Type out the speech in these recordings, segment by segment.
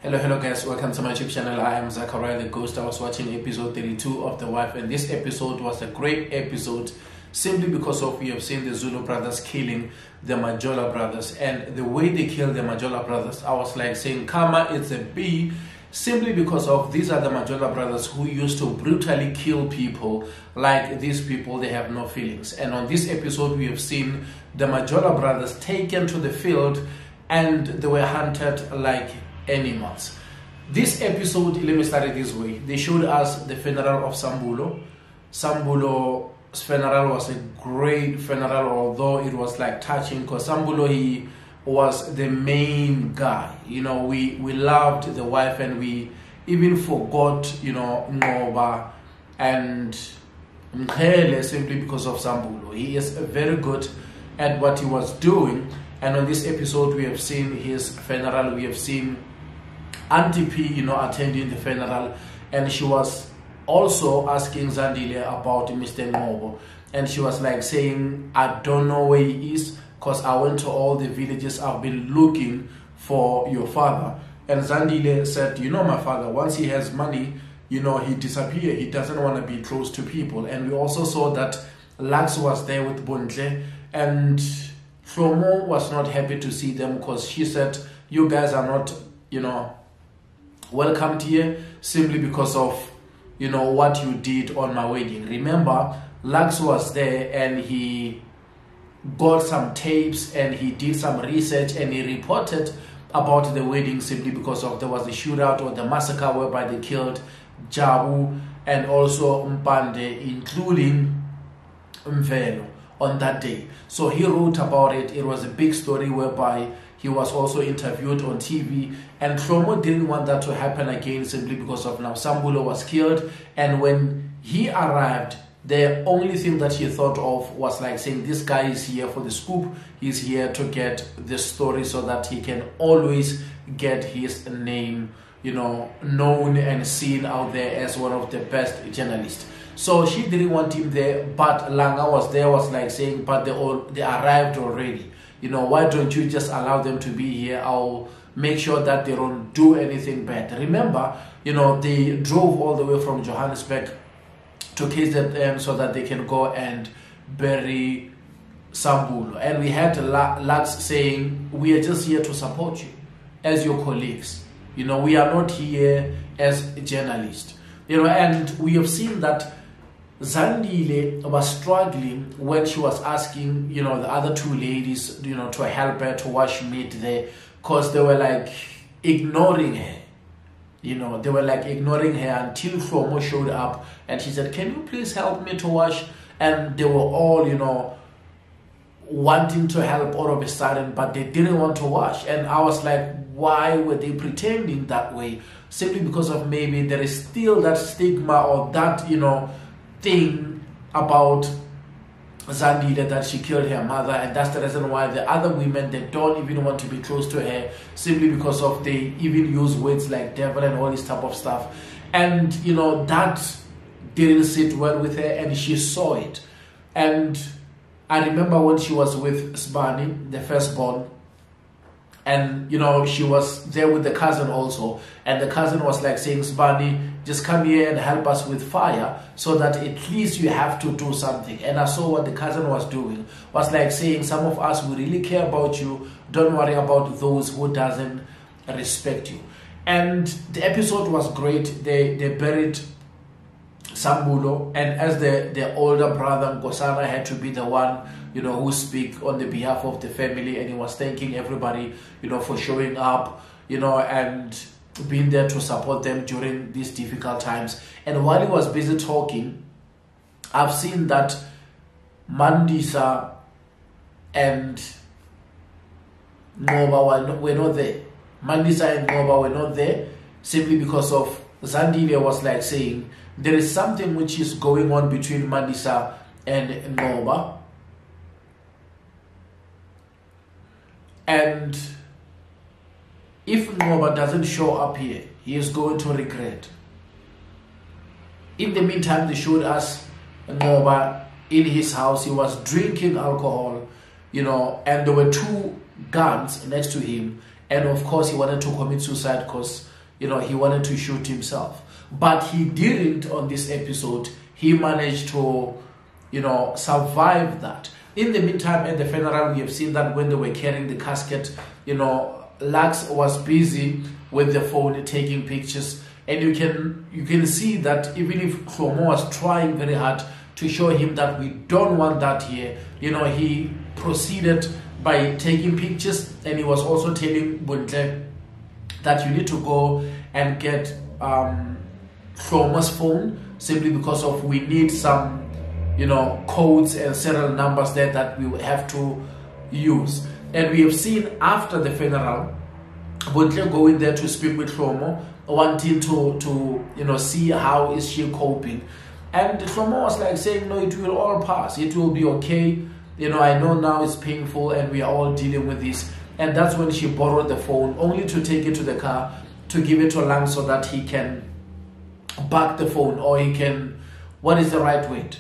Hello guys, welcome to my YouTube channel. I am Zachariah the Ghost. I was watching episode 32 of The Wife, and this episode was a great episode simply because of we have seen the Zulu brothers killing the Majola brothers, and the way they killed the Majola brothers, I was like saying karma, it's a B, simply because of these are the Majola brothers who used to brutally kill people. Like these people, they have no feelings. And on this episode we have seen the Majola brothers taken to the field and they were hunted like animals. This episode, let me start it this way. They showed us the funeral of Sambulo. Sambulo's funeral was a great funeral, although it was like touching, because Sambulo, he was the main guy. You know, we loved the wife, and we even forgot, you know, Ngoba and mqhele simply because of Sambulo. He is very good at what he was doing. And on this episode we have seen his funeral. We have seen Auntie P, you know, attending the funeral, and she was also asking Zandile about Mr. Ngobo, and she was like saying, I don't know where he is, because I went to all the villages, I've been looking for your father. And Zandile said, you know, my father, once he has money, you know, he disappears. He doesn't want to be close to people. And we also saw that Lax was there with bontle, and hlomu was not happy to see them, because she said, you guys are not, you know, welcomed here simply because of, you know, what you did on my wedding. Remember, Lax was there and he got some tapes and he did some research and he reported about the wedding simply because of there was the shootout or the massacre whereby they killed Jabu and also Mpande, including mqhele, on that day. So he wrote about it. It was a big story whereby he was also interviewed on TV, and hlomu didn't want that to happen again simply because of now Sambulo was killed. And when he arrived, the only thing that he thought of was like saying, this guy is here for the scoop, he's here to get the story so that he can always get his name, you know, known and seen out there as one of the best journalists. So she didn't want him there, but Langa was there, was like saying, but they arrived already. You know, why don't you just allow them to be here? I'll make sure that they don't do anything bad. Remember, you know, they drove all the way from Johannesburg to KZN so that they can go and bury Sambulo. And we had Lax saying, we are just here to support you as your colleagues. You know, we are not here as journalists. You know, and we have seen that Zandile was struggling when she was asking, you know, the other two ladies, you know, to help her to wash meat there, because they were like ignoring her. You know, they were like ignoring her until hlomu showed up and she said, can you please help me to wash? And they were all, you know, wanting to help all of a sudden, but they didn't want to wash. And I was like, why were they pretending that way? Simply because of maybe there is still that stigma or that, you know, thing about Zandile that she killed her mother, and that's the reason why the other women, they don't even want to be close to her, simply because of they even use words like devil and all this type of stuff. And you know, that didn't sit well with her, and she saw it. And I remember when she was with Sbani, the firstborn, and you know, she was there with the cousin also, and the cousin was like saying, Sbani, just come here and help us with fire, so that at least you have to do something. And I saw what the cousin was doing, was like saying, some of us, we really care about you, don't worry about those who doesn't respect you. And the episode was great. They buried Sambulo, and as the older brother Nkosana had to be the one, you know, who speak on the behalf of the family, and he was thanking everybody, you know, for showing up, you know, and being there to support them during these difficult times. And while he was busy talking, I've seen that Mandisa and Ngoba were not there. Mandisa and Ngoba were not there simply because of Zandile was like saying, there is something which is going on between Mandisa and Ngoba. And if Ngoba doesn't show up here, he is going to regret. In the meantime, they showed us Ngoba in his house. He was drinking alcohol, you know, and there were two guns next to him, and of course he wanted to commit suicide because, you know, he wanted to shoot himself. But he didn't on this episode. He managed to, you know, survive that. In the meantime, at the funeral, we have seen that when they were carrying the casket, you know, Lux was busy with the phone taking pictures, and you can see that even if hlomu was trying very hard to show him that we don't want that here, you know, he proceeded by taking pictures, and he was also telling bontle that you need to go and get hlomu's phone, simply because of we need some, you know, codes and serial numbers there that we have to use. And we have seen after the funeral, bontle going there to speak with hlomu, wanting to you know, see how is she coping. And hlomu was like saying, no, it will all pass, it will be okay, you know, I know now it's painful and we are all dealing with this. And that's when she borrowed the phone, only to take it to the car to give it to Lang so that he can back the phone, or he can, what is the right word?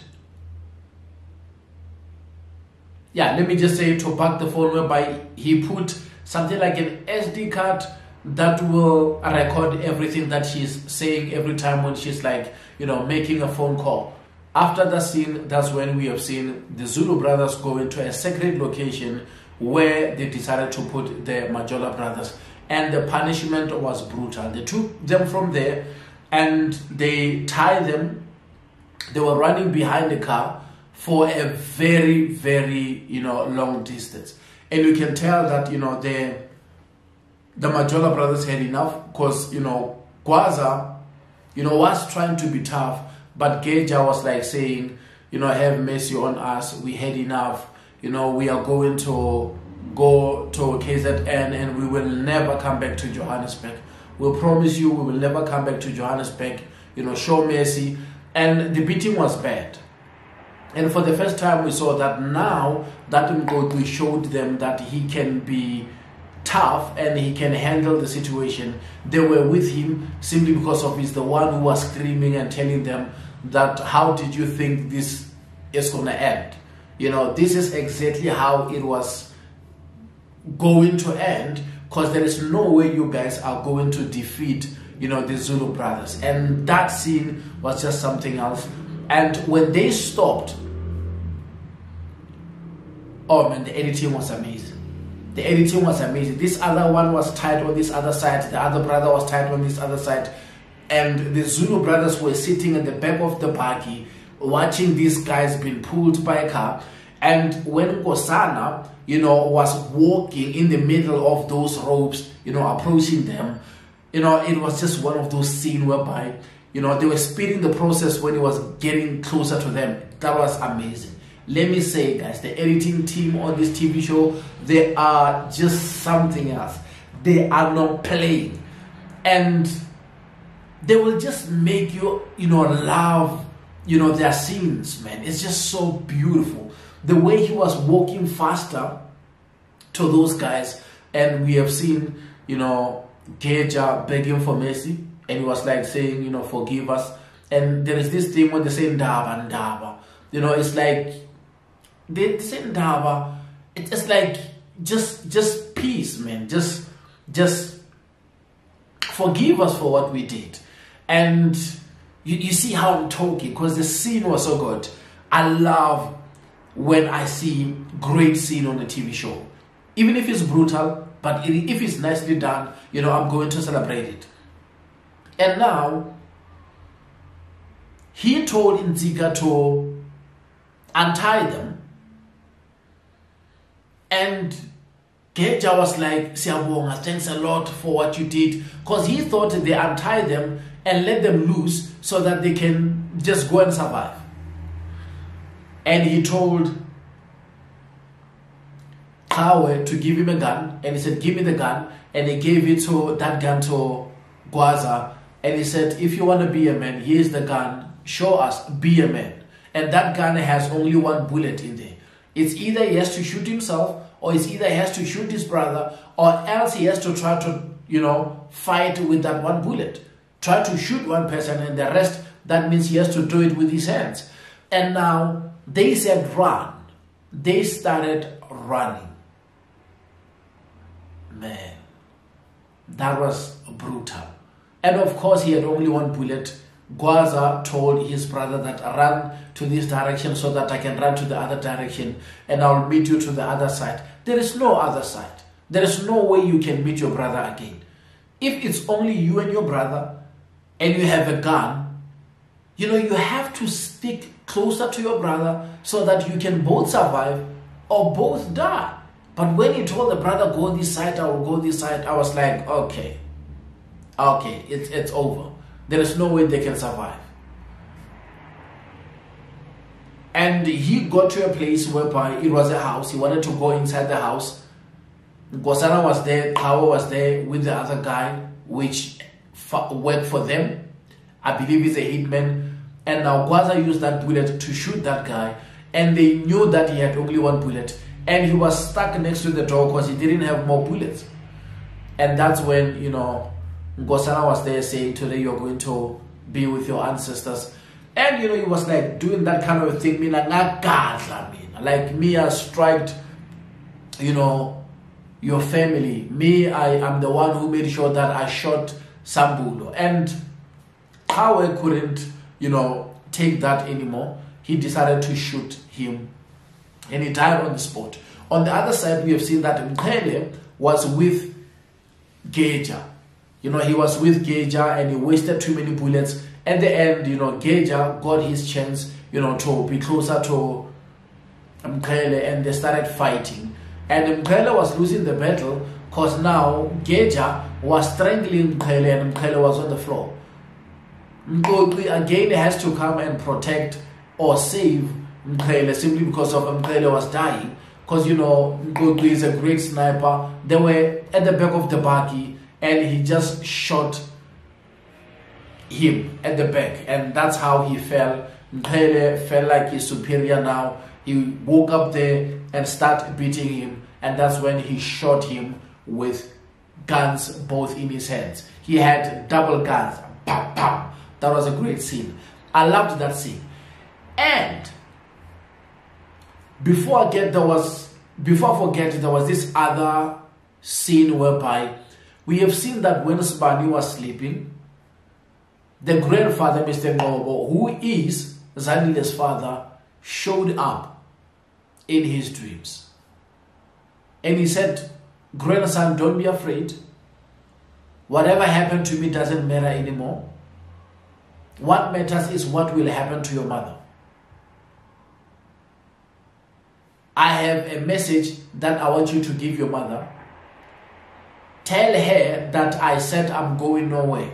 Yeah, let me just say to back the phone, whereby he put something like an SD card that will record everything that she's saying every time when she's like, you know, making a phone call. After that scene, that's when we have seen the Zulu brothers go into a secret location where they decided to put the Majola brothers. And the punishment was brutal. They took them from there and they tied them. They were running behind the car for a very, very, you know, long distance. And you can tell that, you know, the Majola brothers had enough, because, you know, Gwaza, you know, was trying to be tough, but Geja was like saying, you know, have mercy on us, we had enough, you know, we are going to go to KZN and we will never come back to Johannesburg. We'll promise you we will never come back to Johannesburg, you know, show mercy. And the beating was bad. And for the first time we saw that now that we showed them that he can be tough and he can handle the situation. They were with him simply because of he's the one who was screaming and telling them that, how did you think this is going to end? You know, this is exactly how it was going to end, because there is no way you guys are going to defeat, you know, the Zulu brothers. And that scene was just something else. And when they stopped, oh man, the editing was amazing. The editing was amazing. This other one was tied on this other side. The other brother was tied on this other side. And the Zulu brothers were sitting at the back of the buggy watching these guys being pulled by a car. And when Nkosana, you know, was walking in the middle of those ropes, you know, approaching them, you know, it was just one of those scenes whereby, you know, they were speeding the process when he was getting closer to them. That was amazing. Let me say, guys, the editing team on this TV show, they are just something else. They are not playing. And they will just make you, you know, love, you know, their scenes, man. It's just so beautiful. The way he was walking faster to those guys, and we have seen, you know, Geja begging for mercy, and he was like saying, you know, forgive us. And there is this thing when they say Ndaba and Ndaba. You know, it's like, they say Ndaba, it's like just peace, man. Just forgive us for what we did. And you see how I'm talking, because the scene was so good. I love when I see great scene on the TV show, even if it's brutal, but if it's nicely done, you know, I'm going to celebrate it. And now he told Nzika to untie them, and Geja was like, Siyabonga, thanks a lot for what you did, because he thought they untie them and let them loose so that they can just go and survive. And he told Kawe to give him a gun, and he said, give me the gun, and he gave that gun to Gwaza, and he said, if you want to be a man, here's the gun, show us, be a man. And that gun has only one bullet in there. It's either he has to shoot himself, or it's either he has to shoot his brother, or else he has to try to, you know, fight with that one bullet. Try to shoot one person, and the rest, that means he has to do it with his hands. And now they said run. They started running. Man, That was brutal. And of course, he had only one bullet. Gwaza told his brother that run to this direction so that I can run to the other direction and I'll meet you to the other side. There is no other side. There is no way you can meet your brother again. If it's only you and your brother and you have a gun, you have to stick closer to your brother so that you can both survive or both die. But when he told the brother, go this side, I will go this side, I was like, okay, it's over. There is no way they can survive. And he got to a place whereby it was a house. He wanted to go inside the house. Gosana was there, Kawa was there with the other guy, which worked for them. I believe he's a hitman. And now Gwaza used that bullet to shoot that guy. And they knew that he had only one bullet. And he was stuck next to the door because he didn't have more bullets. And that's when, Gosana was there saying, today you're going to be with your ancestors. And, he was like doing that kind of thing. Like me, I striked, your family. Me, I am the one who made sure that I shot Sambulo. And Kawe couldn't, take that anymore. He decided to shoot him. And he died on the spot. On the other side, we have seen that mqhele was with Geja. He was with Geja and he wasted too many bullets. At the end, Geja got his chance, to be closer to mqhele, and they started fighting. And mqhele was losing the battle because now Geja was strangling mqhele and mqhele was on the floor. Mqoqi again has to come and protect or save mqhele simply because of mqhele was dying. Because, Mqoqi is a great sniper. They were at the back of the buggy and he just shot him at the back, and that's how he fell. Mqhele felt like he's superior now. He woke up there and started beating him, and that's when he shot him with guns both in his hands. He had double guns. Pow, pow. That was a great scene. I loved that scene. And before I forget, there was this other scene whereby we have seen that when Sibani was sleeping, the grandfather, Mr. Ngobo, who is Zanile's father, showed up in his dreams. And he said, grandson, don't be afraid. Whatever happened to me doesn't matter anymore. What matters is what will happen to your mother. I have a message that I want you to give your mother. Tell her that I said I'm going nowhere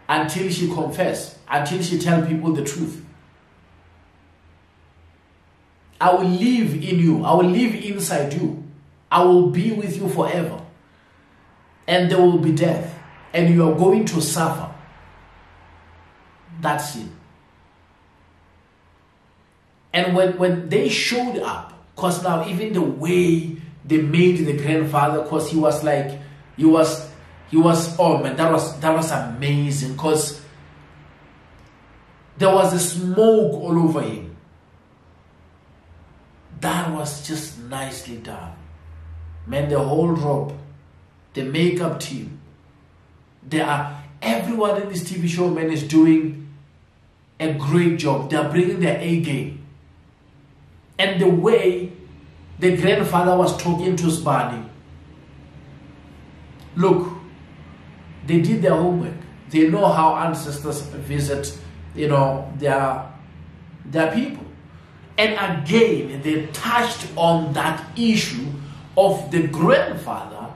until she confess, until she tell people the truth. I will live in you. I will live inside you. I will be with you forever. And there will be death. And you are going to suffer. That's it. And when they showed up, because now even the way they made the grandfather, because he was, oh man, that was amazing, because there was a smoke all over him. That was just nicely done. Man, the whole robe, the makeup team, everyone in this TV show, man, is doing a great job. They are bringing their A game. And the way the grandfather was talking to Sibani, look, they did their homework. They know how ancestors visit, their people. And again, they touched on that issue of the grandfather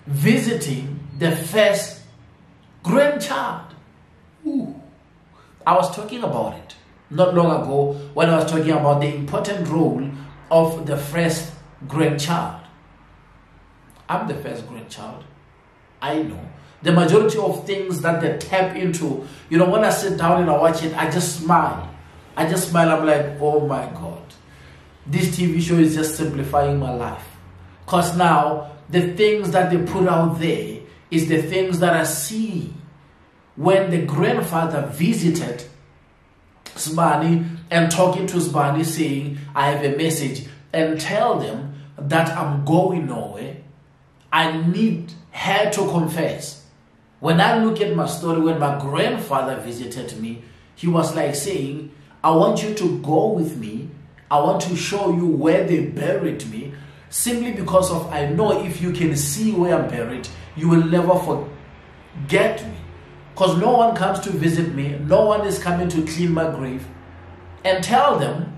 visiting the first grandchild. Ooh. I was talking about it not long ago when I was talking about the important role of the first grandchild. I'm the first grandchild. I know. The majority of things that they tap into, when I sit down and I watch it, I just smile. I'm like, oh my God. This TV show is just simplifying my life. Because now, the things that they put out there is the things that I see. When the grandfather visited Sibani and talking to Sibani saying, I have a message, and tell them that I'm going nowhere I need her to confess. When I look at my story, when my grandfather visited me, he was like saying, I want you to go with me. I want to show you where they buried me. Simply because of, I know if you can see where I'm buried, you will never forget me. Because no one comes to visit me. No one is coming to clean my grave. And tell them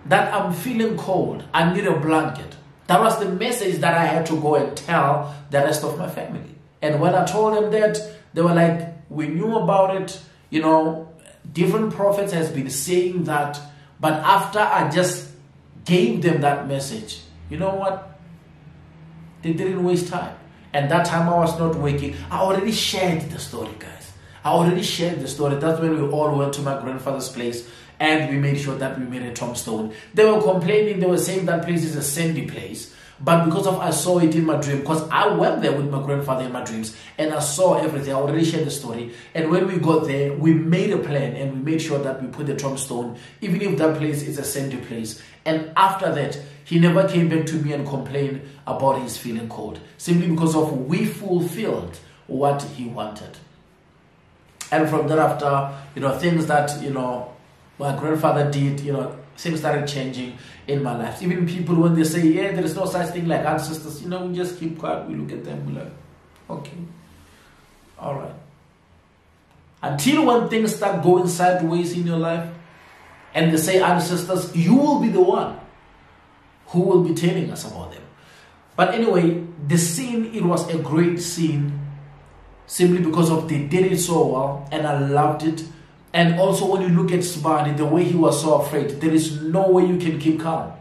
that I'm feeling cold. I need a blanket. That was the message that I had to go and tell the rest of my family. And when I told them that, they were like, we knew about it. You know, different prophets has been saying that. But after I just gave them that message, you know what? They didn't waste time. And that time I was not waking. I already shared the story, guys. I already shared the story. That's when we all went to my grandfather's place and we made sure that we made a tombstone. They were complaining. They were saying that place is a sandy place. But because of I saw it in my dream, because I went there with my grandfather in my dreams and I saw everything. I already shared the story. And when we got there, we made a plan and we made sure that we put the tombstone, even if that place is a sandy place. And after that, he never came back to me and complained about his feeling cold. Simply because of we fulfilled what he wanted. And from thereafter, you know, things that, you know, my grandfather did, you know, things started changing in my life. Even people, when they say, yeah, there is no such thing like ancestors, you know, we just keep quiet. We look at them, we're like, okay, all right. Until when things start going sideways in your life and they say ancestors, you will be the one who will be telling us about them. But anyway, the scene, it was a great scene simply because of they did it so well and I loved it. And also when you look at Sibani, the way he was so afraid, there is no way you can keep calm.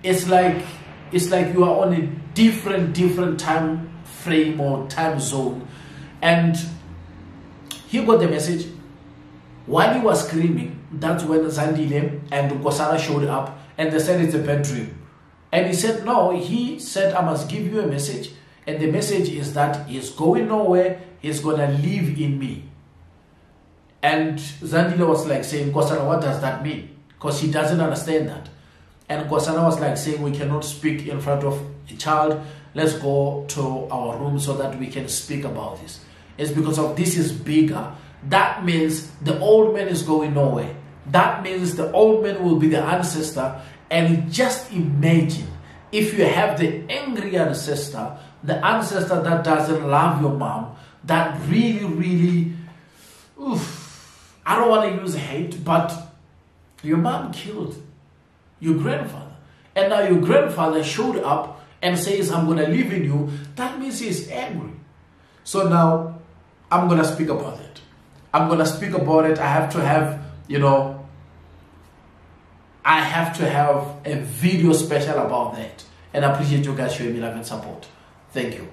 It's like you are on a different time frame or time zone. And he got the message. While he was screaming, that's when Zandile and Nkosana showed up and they said it's a bad dream. And he said, no, he said, I must give you a message. And the message is that he's going nowhere, he's going to live in me. And Zandile was like saying, Nkosana, what does that mean? Because he doesn't understand that. And Nkosana was like saying, we cannot speak in front of a child. Let's go to our room so that we can speak about this. It's because of this is bigger. That means the old man is going nowhere. That means the old man will be the ancestor. And just imagine if you have the angry ancestor, the ancestor that doesn't love your mom, that really, I don't want to use hate, but your mom killed your grandfather. And now your grandfather showed up and says, I'm going to live in you. That means he's angry. So now I'm going to speak about it. I'm going to speak about it. I have to have, you know, I have to have a video special about that. And I appreciate you guys showing me love and support. Thank you.